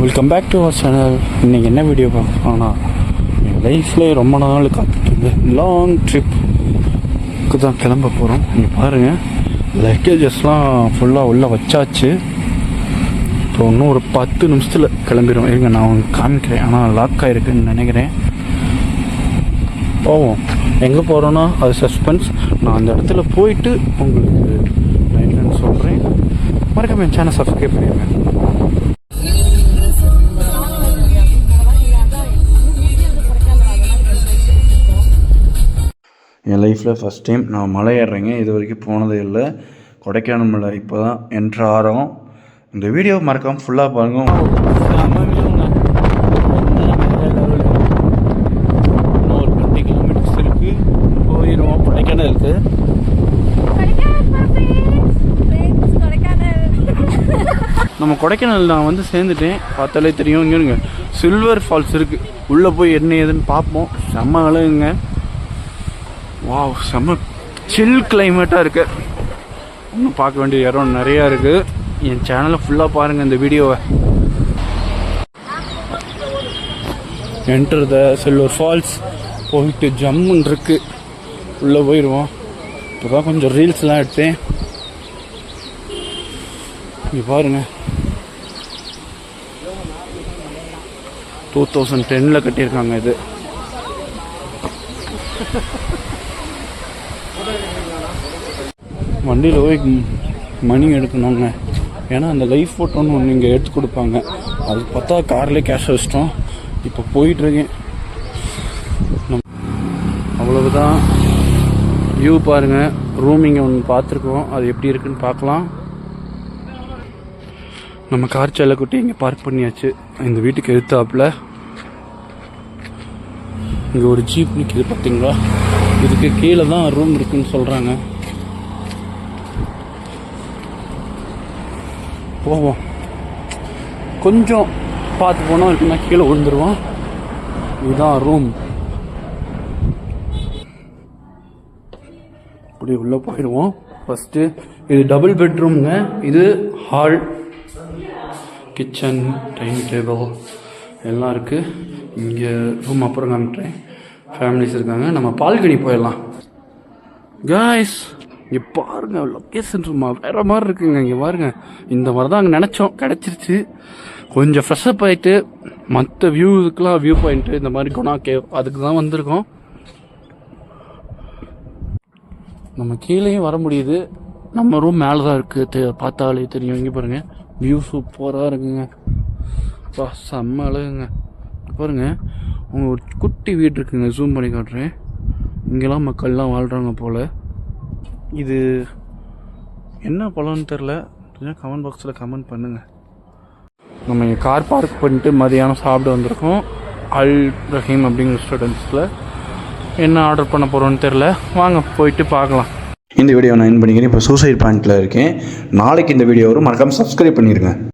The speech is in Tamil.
Welcome back to our channel. இன்றைக்கி என்ன வீடியோ பார்க்கணும்னா, என் லைஃப்லேயே ரொம்ப நாள் காத்துட்டு லாங் ட்ரிப்புக்கு தான் கிளம்ப போகிறோம். நீங்கள் பாருங்கள், லக்கேஜஸ்லாம் ஃபுல்லாக உள்ளே வச்சாச்சு. இப்போ இன்னும் ஒரு 10 நிமிஷத்தில் கிளம்பிடும். இருங்க, நான் உங்களுக்கு காமிக்கிறேன். ஆனால் லாக் ஆகிருக்குன்னு நினைக்கிறேன். போவோம். எங்கே போகிறோன்னா அது சஸ்பென்ஸ். நான் அந்த இடத்துல போயிட்டு உங்களுக்கு லைன்லன்னு சொல்கிறேன். மறக்காம என் சேனல் சப்ஸ்கிரைப் பண்ணிடுவேன். என் லைஃப்பில் ஃபஸ்ட் டைம் நான் மலை ஏறுறேங்க. இது வரைக்கும் போனதே இல்லை. கொடைக்கானல் மலை இப்போ தான் என்ட்ரு ஆகிறோம். இந்த வீடியோ மறக்காமல் ஃபுல்லாக பாருங்க. இன்னும் ஒரு 20 கிலோமீட்டர்ஸ் இருக்குது, போயிடுவோம் கொடைக்கானலுக்கு. நம்ம கொடைக்கானல் நான் வந்து சேர்ந்துட்டேன். பார்த்தாலே தெரியும். இங்கே சில்வர் ஃபால்ஸ் இருக்குது. உள்ளே போய் என்ன ஏதுன்னு பார்ப்போம். செம்ம அழகுங்க. வாவ், செம்ம சில் கிளைமேட்டாக இருக்குது. இன்னும் பார்க்க வேண்டிய இடம் நிறையா இருக்குது. என் சேனலை ஃபுல்லாக பாருங்கள் இந்த வீடியோவை. Enter the silver falls. போயிட்டு ஜம்முன்னு இருக்குது. உள்ளே போயிடுவோம். இப்போ தான் கொஞ்சம் ரீல்ஸ்லாம் எடுத்தேன். இங்கே பாருங்கள், 2010 கட்டியிருக்காங்க இது. வண்டியில் போய் மணி எடுக்கணுங்க. ஏன்னா அந்த லைஃப் ஃபோட்டோன்னு ஒன்று இங்கே எடுத்து கொடுப்பாங்க. அதுக்கு பார்த்தா கார்லேயே கேஷ் வச்சிட்டோம். இப்போ போயிட்டுருக்கேன். அவ்வளவுதான். வியூ பாருங்கள். ரூம் இங்கே ஒன்று பார்த்துருக்கோம். அது எப்படி இருக்குன்னு பார்க்கலாம். நம்ம கார் செல்லக்குட்டி இங்கே பார்க் பண்ணியாச்சு. இந்த வீட்டுக்கு எதிர்த்தாப்புல இங்கே ஒரு ஜீப் நிற்கிது பார்த்தீங்களா. இதுக்கு கீழே தான் ரூம் இருக்குன்னு சொல்கிறாங்க. போவோம். கொஞ்சம் பார்த்து போனோம் இருக்குன்னா கீழே விழுந்துருவோம். இதுதான் ரூம். இப்படி உள்ளே போயிடுவோம். ஃபஸ்ட்டு இது டபுள் பெட்ரூம்ங்க. இது ஹால், கிச்சன், டைனிங் டேபிள் எல்லாம் இருக்குது. இங்கே ரூம் அப்புறம் காமிட்டேன். ஃபேமிலிஸ் இருக்காங்க. நம்ம பால்கனி போயிடலாம். காய்ஸ், இங்கே பாருங்கள், லொக்கேஷன் ரூமா வேறு மாதிரி இருக்குங்க. இங்கே பாருங்கள், இந்த மாதிரி தான் அங்கே நினச்சோம், கிடச்சிருச்சு. கொஞ்சம் ஃப்ரெஷ்அப் ஆகிட்டு மற்ற வியூவுக்கெலாம் வியூ பாயிண்ட்டு இந்த மாதிரி குணா கேவ் அதுக்கு தான் வந்திருக்கோம். நம்ம கீழேயும் வர முடியுது. நம்ம ரூம் மேலே தான் இருக்குது. பார்த்தாலே தெரியும். இங்கே பாருங்கள், வியூ சூப்பராக இருக்குங்க. பா, செம்ம அழகுங்க. பாருங்கள், அவங்க ஒரு குட்டி வீடு இருக்குங்க. ஜூம் பண்ணி காட்டுறேன். இங்கெல்லாம் மக்கள்லாம் வாழ்கிறாங்க போல். இது என்ன பழம்னு தெரில. கொஞ்சம் கமெண்ட் பாக்ஸில் கமெண்ட் பண்ணுங்கள். நம்ம இங்கே கார் பார்க் பண்ணிட்டு மதியானம் சாப்பிட வந்திருக்கோம். அல் ரஹீம் அப்படிங்கிற ரெஸ்டாரண்ட்ஸில். என்ன ஆர்டர் பண்ண போகிறோன்னு தெரில. வாங்க போயிட்டு பார்க்கலாம். இந்த வீடியோ நான் என் பண்ணிக்கிறேன். இப்போ சூசைட் பாயிண்டில் இருக்கேன். நாளைக்கு இந்த வீடியோ வரும். மறக்காமல் சப்ஸ்கிரைப் பண்ணிடுங்க.